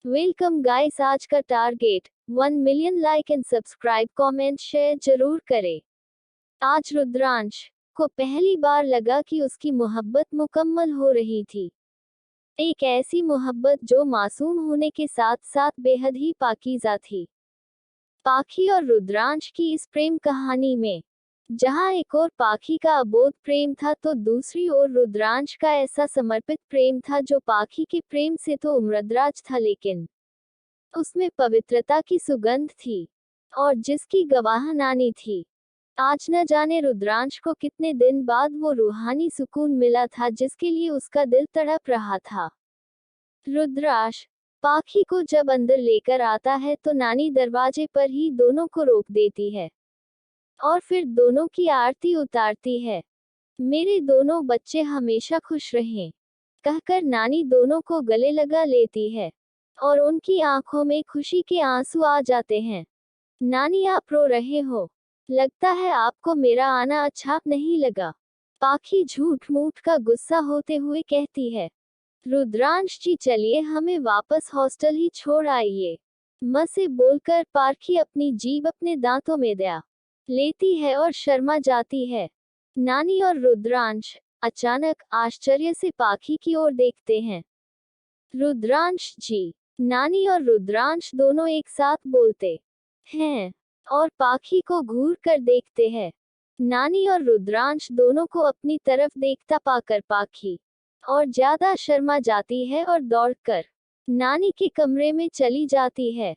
Welcome guys, आज का target 1 million like and subscribe, comment, share जरूर करें। आज रुद्रांश को पहली बार लगा कि उसकी मोहब्बत मुकम्मल हो रही थी। एक ऐसी मोहब्बत जो मासूम होने के साथ साथ बेहद ही पाकीज़ा थी। पाखी और रुद्रांश की इस प्रेम कहानी में जहां एक और पाखी का अबोध प्रेम था, तो दूसरी ओर रुद्रांश का ऐसा समर्पित प्रेम था जो पाखी के प्रेम से तो उम्रदराज था, लेकिन उसमें पवित्रता की सुगंध थी और जिसकी गवाह नानी थी। आज न जाने रुद्रांश को कितने दिन बाद वो रूहानी सुकून मिला था जिसके लिए उसका दिल तड़प रहा था। रुद्रांश पाखी को जब अंदर लेकर आता है तो नानी दरवाजे पर ही दोनों को रोक देती है और फिर दोनों की आरती उतारती है। मेरे दोनों बच्चे हमेशा खुश रहें, कहकर नानी दोनों को गले लगा लेती है और उनकी आंखों में खुशी के आंसू आ जाते हैं। नानी, आप रो रहे हो, लगता है आपको मेरा आना अच्छा नहीं लगा। पाखी झूठ मूठ का गुस्सा होते हुए कहती है। रुद्रांश जी, चलिए हमें वापस हॉस्टल ही छोड़ आइए। म से बोलकर पाखी अपनी जीभ अपने दांतों में दया लेती है और शर्मा जाती है। नानी और रुद्रांश अचानक आश्चर्य से पाखी की ओर देखते हैं। रुद्रांश जी, नानी और रुद्रांश दोनों एक साथ बोलते हैं और पाखी को घूर कर देखते हैं। नानी और रुद्रांश दोनों को अपनी तरफ देखता पाकर पाखी और ज्यादा शर्मा जाती है और दौड़कर नानी के कमरे में चली जाती है।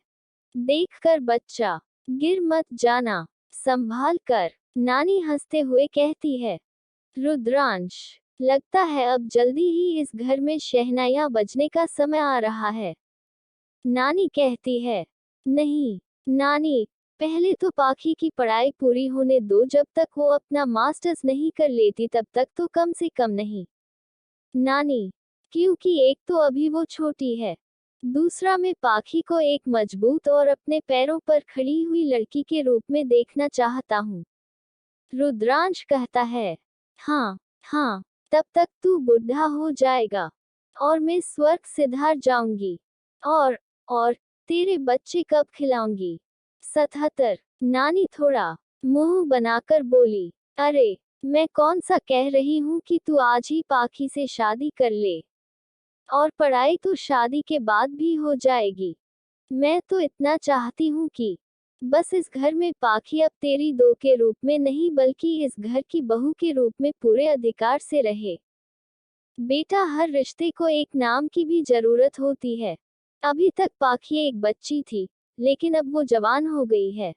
देखकर बच्चा, गिर मत जाना, संभाल कर, नानी हंसते हुए कहती है। रुद्रांश, लगता है अब जल्दी ही इस घर में शहनाइयां बजने का समय आ रहा है। नानी कहती है। नहीं नानी, पहले तो पाखी की पढ़ाई पूरी होने दो, जब तक वो अपना मास्टर्स नहीं कर लेती तब तक तो कम से कम नहीं। नानी, क्योंकि एक तो अभी वो छोटी है, दूसरा मैं पाखी को एक मजबूत और अपने पैरों पर खड़ी हुई लड़की के रूप में देखना चाहता हूँ। रुद्रांश कहता है। हाँ हाँ, तब तक तू बुढ़ा हो जाएगा और मैं स्वर्ग सिधार जाऊंगी और तेरे बच्चे कब खिलाऊंगी। 77। नानी थोड़ा मुंह बनाकर बोली। अरे, मैं कौन सा कह रही हूँ कि तू आज ही पाखी से शादी कर ले, और पढ़ाई तो शादी के बाद भी हो जाएगी। मैं तो इतना चाहती हूँ कि बस इस घर में पाखी अब तेरी दो के रूप में नहीं बल्कि इस घर की बहू के रूप में पूरे अधिकार से रहे। बेटा, हर रिश्ते को एक नाम की भी जरूरत होती है। अभी तक पाखी एक बच्ची थी, लेकिन अब वो जवान हो गई है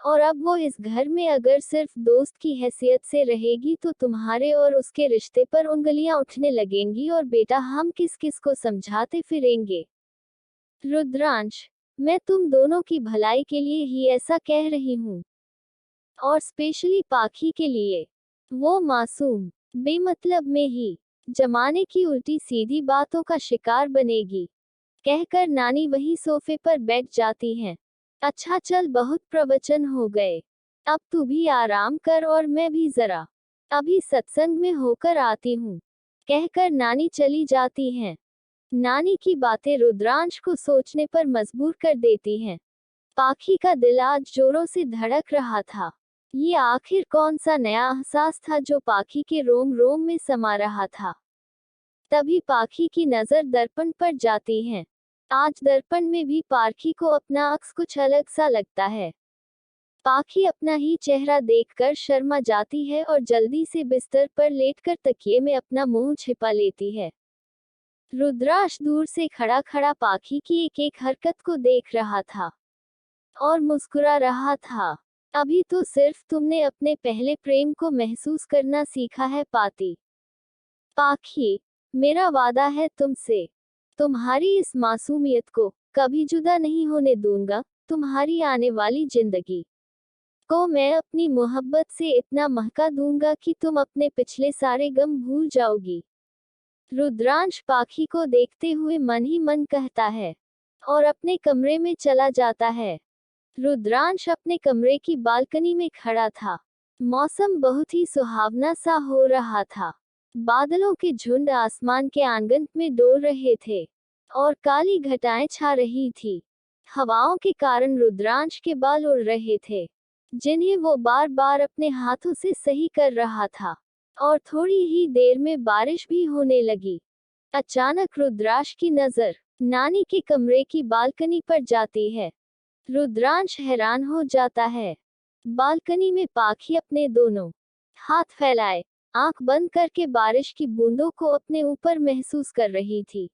और अब वो इस घर में अगर सिर्फ दोस्त की हैसियत से रहेगी तो तुम्हारे और उसके रिश्ते पर उंगलियां उठने लगेंगी और बेटा हम किस किस को समझाते फिरेंगे। रुद्रांश, मैं तुम दोनों की भलाई के लिए ही ऐसा कह रही हूँ, और स्पेशली पाखी के लिए। वो मासूम बेमतलब में ही जमाने की उल्टी सीधी बातों का शिकार बनेगी, कहकर नानी वही सोफे पर बैठ जाती हैं। अच्छा चल, बहुत प्रवचन हो गए, अब तू भी आराम कर और मैं भी जरा अभी सत्संग में होकर आती हूँ, कहकर नानी चली जाती हैं। नानी की बातें रुद्रांश को सोचने पर मजबूर कर देती हैं। पाखी का दिल आज जोरों से धड़क रहा था। ये आखिर कौन सा नया एहसास था जो पाखी के रोम रोम में समा रहा था। तभी पाखी की नजर दर्पण पर जाती है। आज दर्पण में भी पाखी को अपना अक्स कुछ अलग सा लगता है। पाखी अपना ही चेहरा देखकर शर्मा जाती है और जल्दी से बिस्तर पर लेटकर तकिए में अपना मुंह छिपा लेती है। रुद्रांश दूर से खड़ा खड़ा पाखी की एक एक हरकत को देख रहा था और मुस्कुरा रहा था। अभी तो सिर्फ तुमने अपने पहले प्रेम को महसूस करना सीखा है पाती। पाखी, मेरा वादा है तुमसे, तुम्हारी इस मासूमियत को कभी जुदा नहीं होने दूंगा। तुम्हारी आने वाली जिंदगी को मैं अपनी मोहब्बत से इतना महका दूंगा कि तुम अपने पिछले सारे गम भूल जाओगी। रुद्रांश पाखी को देखते हुए मन ही मन कहता है और अपने कमरे में चला जाता है। रुद्रांश अपने कमरे की बालकनी में खड़ा था। मौसम बहुत ही सुहावना सा हो रहा था। बादलों के झुंड आसमान के आंगन में डोल रहे थे और काली घटाएं छा रही थी। हवाओं के कारण रुद्रांश के बाल उड़ रहे थे, जिन्हें वो बार बार अपने हाथों से सही कर रहा था। और थोड़ी ही देर में बारिश भी होने लगी। अचानक रुद्रांश की नजर नानी के कमरे की बालकनी पर जाती है। रुद्रांश हैरान हो जाता है। बालकनी में पाखी अपने दोनों हाथ फैलाए, आंख बंद करके बारिश की बूंदों को अपने ऊपर महसूस कर रही थी।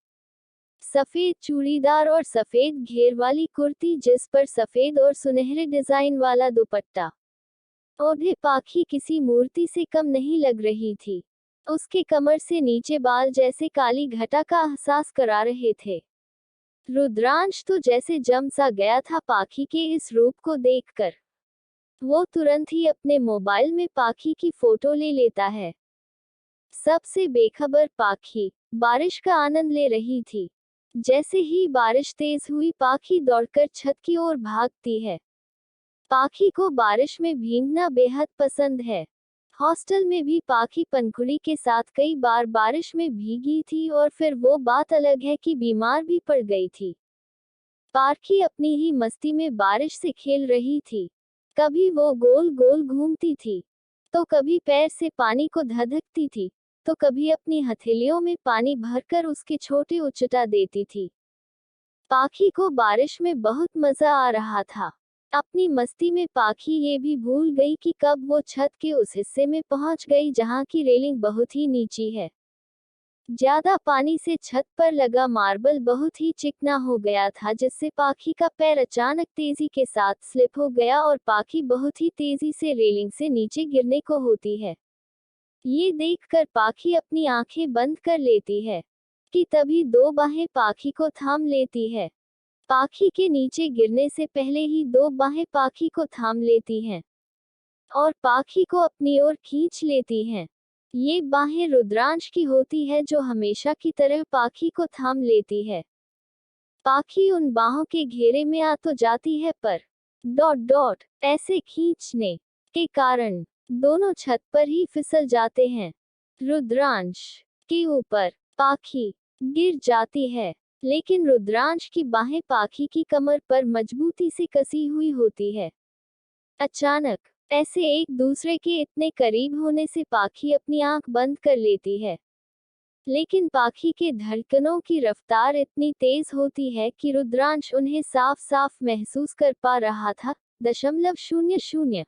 सफेद चूड़ीदार और सफेद घेर वाली कुर्ती, जिस पर सफेद और सुनहरे डिजाइन वाला दुपट्टा ओढ़े पाखी किसी मूर्ति से कम नहीं लग रही थी। उसके कमर से नीचे बाल जैसे काली घटा का एहसास करा रहे थे। रुद्रांश तो जैसे जम सा गया था पाखी के इस रूप को देखकर। वो तुरंत ही अपने मोबाइल में पाखी की फोटो ले लेता है। सबसे बेखबर पाखी बारिश का आनंद ले रही थी। जैसे ही बारिश तेज हुई, पाखी दौड़कर छत की ओर भागती है। पाखी को बारिश में भीगना बेहद पसंद है। हॉस्टल में भी पाखी पंखुड़ी के साथ कई बार बारिश में भीगी थी, और फिर वो बात अलग है कि बीमार भी पड़ गई थी। पाखी अपनी ही मस्ती में बारिश से खेल रही थी। कभी वो गोल गोल घूमती थी, तो कभी पैर से पानी को धधकती थी, तो कभी अपनी हथेलियों में पानी भरकर उसके छोटे उचटा देती थी। पाखी को बारिश में बहुत मजा आ रहा था। अपनी मस्ती में पाखी ये भी भूल गई कि कब वो छत के उस हिस्से में पहुंच गई जहां की रेलिंग बहुत ही नीची है। ज्यादा पानी से छत पर लगा मार्बल बहुत ही चिकना हो गया था, जिससे पाखी का पैर अचानक तेजी के साथ स्लिप हो गया और पाखी बहुत ही तेजी से रेलिंग से नीचे गिरने को होती है। ये देखकर पाखी अपनी आंखें बंद कर लेती है कि तभी दो बाहें पाखी को थाम लेती है। पाखी के नीचे गिरने से पहले ही दो बाहें पाखी को थाम लेती हैं और पाखी को अपनी ओर खींच लेती हैं। ये बाहें रुद्रांश की होती है, जो हमेशा की तरह पाखी को थाम लेती है। पाखी उन बाहों के घेरे में आ तो जाती है, पर ऐसे खींचने के कारण दोनों छत पर ही फिसल जाते हैं। रुद्रांश के ऊपर पाखी गिर जाती है, लेकिन रुद्रांश की बाहें पाखी की कमर पर मजबूती से कसी हुई होती है। अचानक ऐसे एक दूसरे के इतने करीब होने से पाखी अपनी आंख बंद कर लेती है, लेकिन पाखी के धड़कनों की रफ्तार इतनी तेज होती है कि रुद्रांश उन्हें साफ साफ महसूस कर पा रहा था। 0.00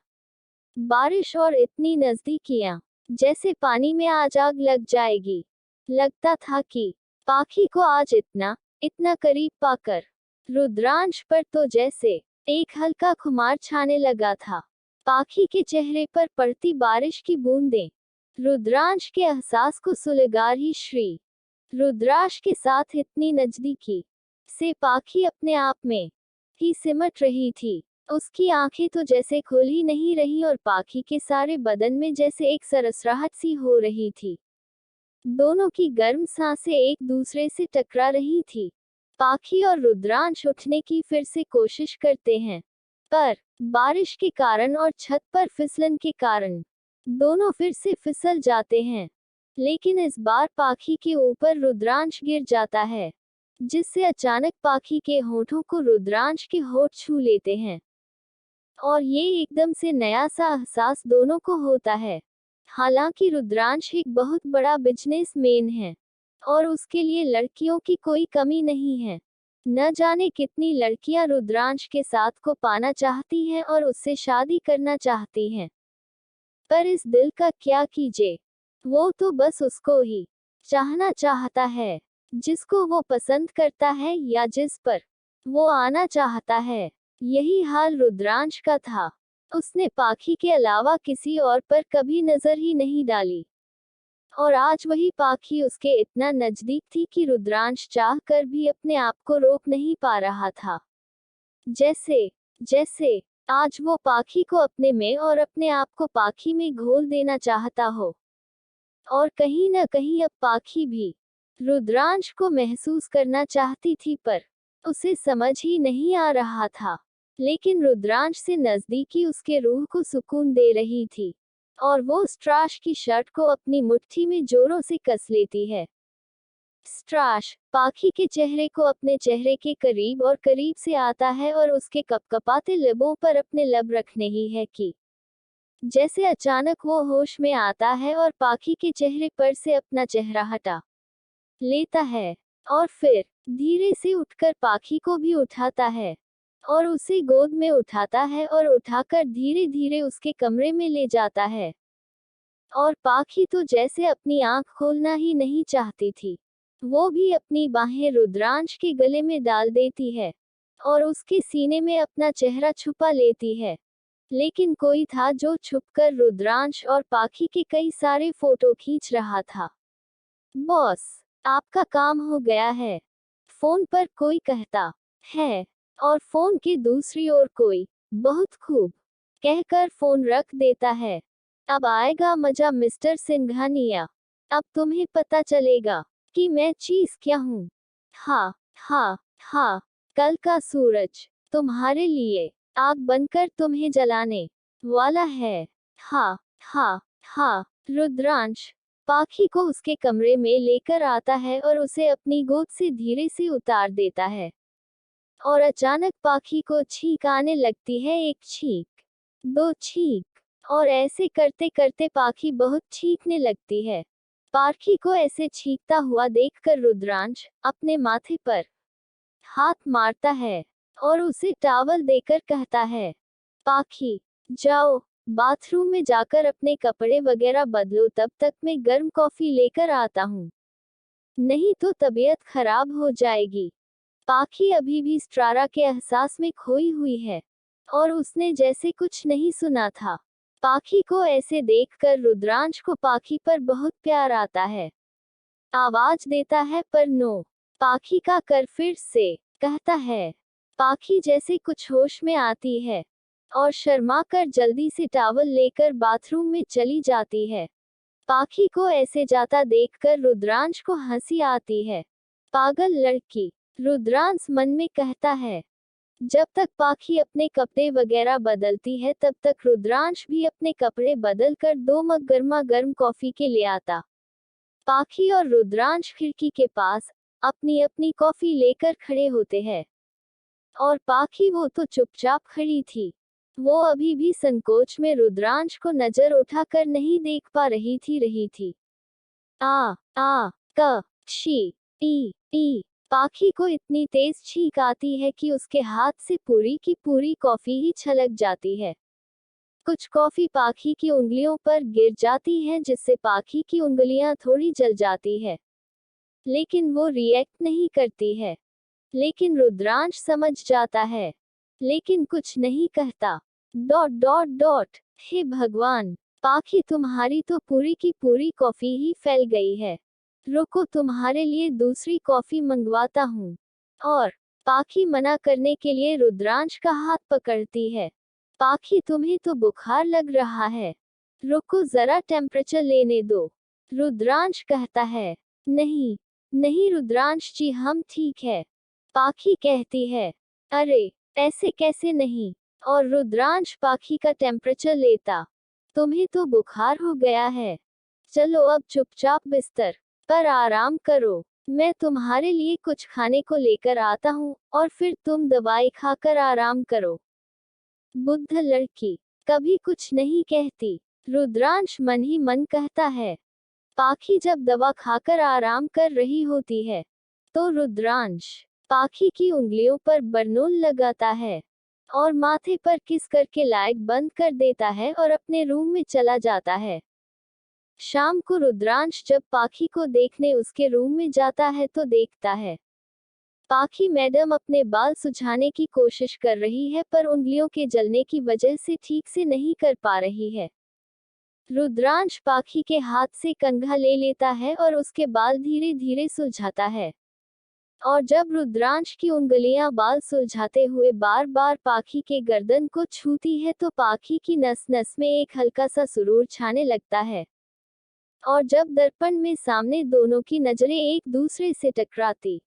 बारिश और इतनी नजदीकियां, जैसे पानी में आज आग लग जाएगी। लगता था कि पाखी को आज इतना करीब पाकर रुद्रांश पर तो जैसे एक हल्का खुमार छाने लगा था। पाखी के चेहरे पर पड़ती बारिश की बूंदें रुद्रांश के एहसास को सुलगा ही श्री। रुद्रांश के साथ इतनी नजदीकी से पाखी अपने आप में ही सिमट रही थी। उसकी आंखें तो जैसे खुल ही नहीं रही और पाखी के सारे बदन में जैसे एक सरसराहट सी हो रही थी। दोनों की गर्म सांसें एक दूसरे से टकरा रही थी। पाखी और रुद्रांश उठने की फिर से कोशिश करते हैं, पर बारिश के कारण और छत पर फिसलन के कारण दोनों फिर से फिसल जाते हैं। लेकिन इस बार पाखी के ऊपर रुद्रांश गिर जाता है, जिससे अचानक पाखी के होठों को रुद्रांश के होठ छू लेते हैं, और ये एकदम से नया सा एहसास दोनों को होता है। हालांकि रुद्रांश एक बहुत बड़ा बिजनेसमैन है और उसके लिए लड़कियों की कोई कमी नहीं है। न जाने कितनी लड़कियां रुद्रांश के साथ को पाना चाहती हैं और उससे शादी करना चाहती हैं, पर इस दिल का क्या कीजिए। वो तो बस उसको ही चाहना चाहता है, जिसको वो पसंद करता है या जिस पर वो आना चाहता है। यही हाल रुद्रांश का था। उसने पाखी के अलावा किसी और पर कभी नजर ही नहीं डाली, और आज वही पाखी उसके इतना नजदीक थी कि रुद्रांश चाह कर भी अपने आप को रोक नहीं पा रहा था। जैसे आज वो पाखी को अपने में और अपने आप को पाखी में घोल देना चाहता हो। और कहीं न कहीं अब पाखी भी रुद्रांश को महसूस करना चाहती थी, पर उसे समझ ही नहीं आ रहा था। लेकिन रुद्रांश से नजदीकी उसके रूह को सुकून दे रही थी, और वो स्ट्राश की शर्ट को अपनी मुट्ठी में जोरों से कस लेती है। स्ट्राश पाखी के चेहरे को अपने चेहरे के करीब और करीब से आता है और उसके कपकपाते लबों पर अपने लब रखने ही है कि जैसे अचानक वो होश में आता है और पाखी के चेहरे पर से अपना चेहरा हटा लेता है और फिर धीरे से उठकर पाखी को भी उठाता है और उसे गोद में उठाता है और उठाकर धीरे धीरे उसके कमरे में ले जाता है। और पाखी तो जैसे अपनी आंख खोलना ही नहीं चाहती थी। वो भी अपनी बाहें रुद्रांश के गले में डाल देती है और उसके सीने में अपना चेहरा छुपा लेती है। लेकिन कोई था जो छुपकर रुद्रांश और पाखी के कई सारे फोटो खींच रहा था। बॉस, आपका काम हो गया है, फोन पर कोई कहता है और फोन के दूसरी ओर कोई बहुत खूब कहकर फोन रख देता है। अब आएगा मजा मिस्टर सिंघानिया, अब तुम्हें पता चलेगा कि मैं चीज क्या हूँ। हाँ हाँ हाँ, कल का सूरज तुम्हारे लिए आग बनकर तुम्हें जलाने वाला है। हाँ हाँ हाँ। रुद्रांश पाखी को उसके कमरे में लेकर आता है और उसे अपनी गोद से धीरे से उतार देता है और अचानक पाखी को छींक आने लगती है। एक छींक, दो छींक और ऐसे करते करते पाखी बहुत छींकने लगती है। पाखी को ऐसे छींकता हुआ देखकर रुद्रांश अपने माथे पर हाथ मारता है और उसे टॉवल देकर कहता है, पाखी जाओ बाथरूम में जाकर अपने कपड़े वगैरह बदलो, तब तक मैं गर्म कॉफी लेकर आता हूँ, नहीं तो तबीयत खराब हो जाएगी। पाखी अभी भी स्ट्रारा के एहसास में खोई हुई है और उसने जैसे कुछ नहीं सुना था। पाखी को ऐसे देखकर रुद्रांश को पाखी पर बहुत प्यार आता है। आवाज देता है पर नो। पाखी का कर फिर से कहता है। पाखी जैसे कुछ होश में आती है और शर्मा कर जल्दी से टॉवल लेकर बाथरूम में चली जाती है। पाखी को ऐसे जाता देखकर रुद्रांश को हंसी आती है। पागल लड़की, रुद्रांश मन में कहता है। जब तक पाखी अपने कपड़े वगैरह बदलती है तब तक रुद्रांश भी अपने कपड़े बदल कर 2 मग गर्मा गर्म कॉफी के ले आता। पाखी और रुद्रांश खिड़की के पास अपनी अपनी कॉफी लेकर खड़े होते हैं और पाखी वो तो चुपचाप खड़ी थी। वो अभी भी संकोच में रुद्रांश को नजर उठाकर नहीं देख पा रही थी। आ क शी ई पाखी को इतनी तेज छींक आती है कि उसके हाथ से पूरी की पूरी कॉफी ही छलक जाती है। कुछ कॉफी पाखी की उंगलियों पर गिर जाती है जिससे पाखी की उंगलियां थोड़ी जल जाती है, लेकिन वो रिएक्ट नहीं करती है। लेकिन रुद्रांश समझ जाता है, लेकिन कुछ नहीं कहता। हे भगवान, पाखी तुम्हारी तो पूरी की पूरी कॉफी ही फैल गई है। रुको, तुम्हारे लिए दूसरी कॉफी मंगवाता हूँ। और पाखी मना करने के लिए रुद्रांश का हाथ पकड़ती है। पाखी तुम्हें तो बुखार लग रहा है, रुको जरा टेम्परेचर लेने दो। रुद्रांश कहता है। नहीं नहीं रुद्रांश जी, हम ठीक है, पाखी कहती है। अरे ऐसे कैसे नहीं। और रुद्रांश पाखी का टेम्परेचर लेता। तुम्हें तो बुखार हो गया है, चलो अब चुपचाप बिस्तर पर आराम करो, मैं तुम्हारे लिए कुछ खाने को लेकर आता हूँ और फिर तुम दवाई खाकर आराम करो। बुद्ध लड़की, कभी कुछ नहीं कहती, रुद्रांश मन ही मन कहता है। पाखी जब दवा खाकर आराम कर रही होती है तो रुद्रांश पाखी की उंगलियों पर बरनूल लगाता है और माथे पर किस करके लाइट बंद कर देता है और अपने रूम में चला जाता है। शाम को रुद्रांश जब पाखी को देखने उसके रूम में जाता है तो देखता है पाखी मैडम अपने बाल सुझाने की कोशिश कर रही है पर उंगलियों के जलने की वजह से ठीक से नहीं कर पा रही है। रुद्रांश पाखी के हाथ से कंघा ले लेता है और उसके बाल धीरे धीरे सुलझाता है और जब रुद्रांश की उंगलियां बाल सुलझाते हुए बार बार पाखी के गर्दन को छूती है तो पाखी की नस नस में एक हल्का सा सुरूर छाने लगता है और जब दर्पण में सामने दोनों की नजरें एक दूसरे से टकराती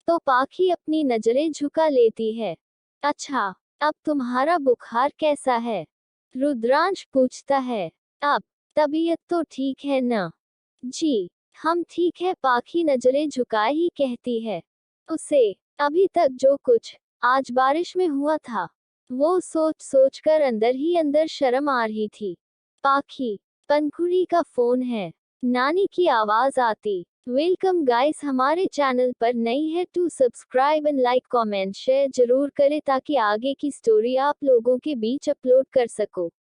तो पाखी अपनी नजरें झुका लेती है। अच्छा, अब तुम्हारा बुखार कैसा है? रुद्रांश पूछता है। अब तबीयत तो ठीक है ना? जी हम ठीक है, पाखी नजरें झुकाए ही कहती है। उसे अभी तक जो कुछ आज बारिश में हुआ था, वो सोच सोच कर अंदर ही अंदर शर्म आ रही थी। पाखी, पंखुड़ी का फोन है, नानी की आवाज आती। वेलकम गाइस, हमारे चैनल पर नई है to subscribe and like comment share जरूर करें ताकि आगे की स्टोरी आप लोगों के बीच अपलोड कर सको।